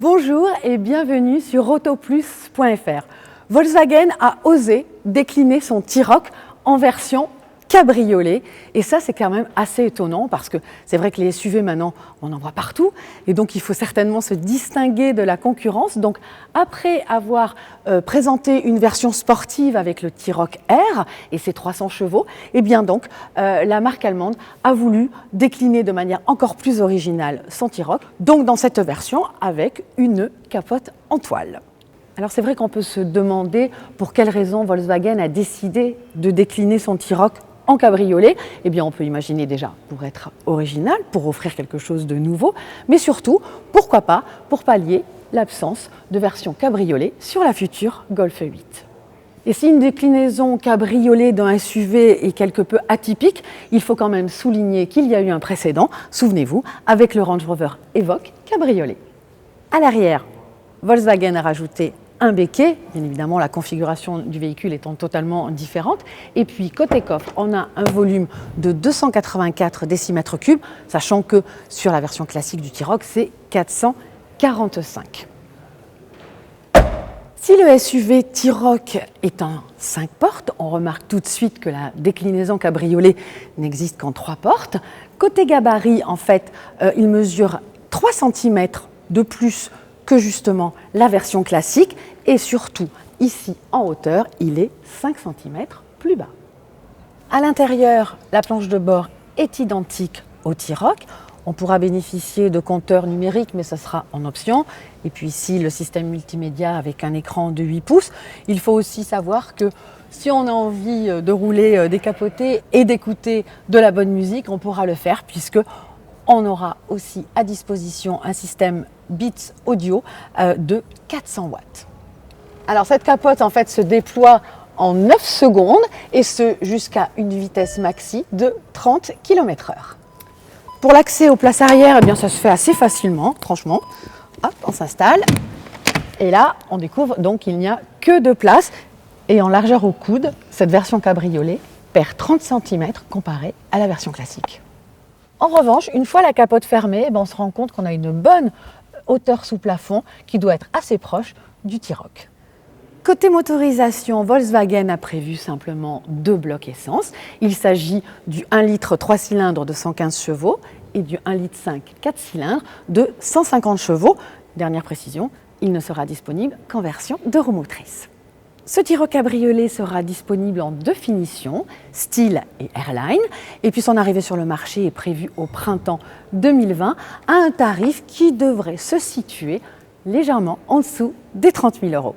Bonjour et bienvenue sur autoplus.fr. Volkswagen a osé décliner son T-Roc en version cabriolet et ça c'est quand même assez étonnant parce que c'est vrai que les SUV maintenant on en voit partout et donc il faut certainement se distinguer de la concurrence. Donc après avoir présenté une version sportive avec le T-Roc R et ses 300 chevaux, et bien donc la marque allemande a voulu décliner de manière encore plus originale son T-Roc, donc dans cette version avec une capote en toile. Alors c'est vrai qu'on peut se demander pour quelle raison Volkswagen a décidé de décliner son T-Roc en cabriolet. Eh bien on peut imaginer déjà pour être original, pour offrir quelque chose de nouveau, mais surtout, pourquoi pas, pour pallier l'absence de version cabriolet sur la future Golf 8. Et si une déclinaison cabriolet d'un SUV est quelque peu atypique, il faut quand même souligner qu'il y a eu un précédent, souvenez-vous, avec le Range Rover Evoque cabriolet. À l'arrière, Volkswagen a rajouté un béquet, bien évidemment la configuration du véhicule étant totalement différente. Et puis côté coffre, on a un volume de 284 décimètres cubes, sachant que sur la version classique du T-Roc, c'est 445. Si le SUV T-Roc est un 5 portes, on remarque tout de suite que la déclinaison cabriolet n'existe qu'en 3 portes. Côté gabarit, en fait, il mesure 3 cm de plus que justement la version classique et surtout ici en hauteur il est 5 cm plus bas. À l'intérieur, la planche de bord est identique au T-Roc. On pourra bénéficier de compteurs numériques mais ce sera en option. Et puis ici le système multimédia avec un écran de 8 pouces. Il faut aussi savoir que si on a envie de rouler décapoté et d'écouter de la bonne musique, on pourra le faire puisque on aura aussi à disposition un système Beats Audio de 400 watts. Alors cette capote en fait se déploie en 9 secondes et ce jusqu'à une vitesse maxi de 30 km/h. Pour l'accès aux places arrière, eh bien, ça se fait assez facilement, franchement. Hop, on s'installe et là on découvre donc qu'il n'y a que 2 places et en largeur au coude, cette version cabriolet perd 30 cm comparée à la version classique. En revanche, une fois la capote fermée, on se rend compte qu'on a une bonne hauteur sous plafond qui doit être assez proche du T-Roc. Côté motorisation, Volkswagen a prévu simplement 2 blocs essence. Il s'agit du 1 litre 3 cylindres de 115 chevaux et du 1 litre 5 4 cylindres de 150 chevaux. Dernière précision, il ne sera disponible qu'en version 2 roues motrices. Ce T-Roc cabriolet sera disponible en 2 finitions, Style et Airline, et puis son arrivée sur le marché est prévue au printemps 2020 à un tarif qui devrait se situer légèrement en dessous des 30 000 €.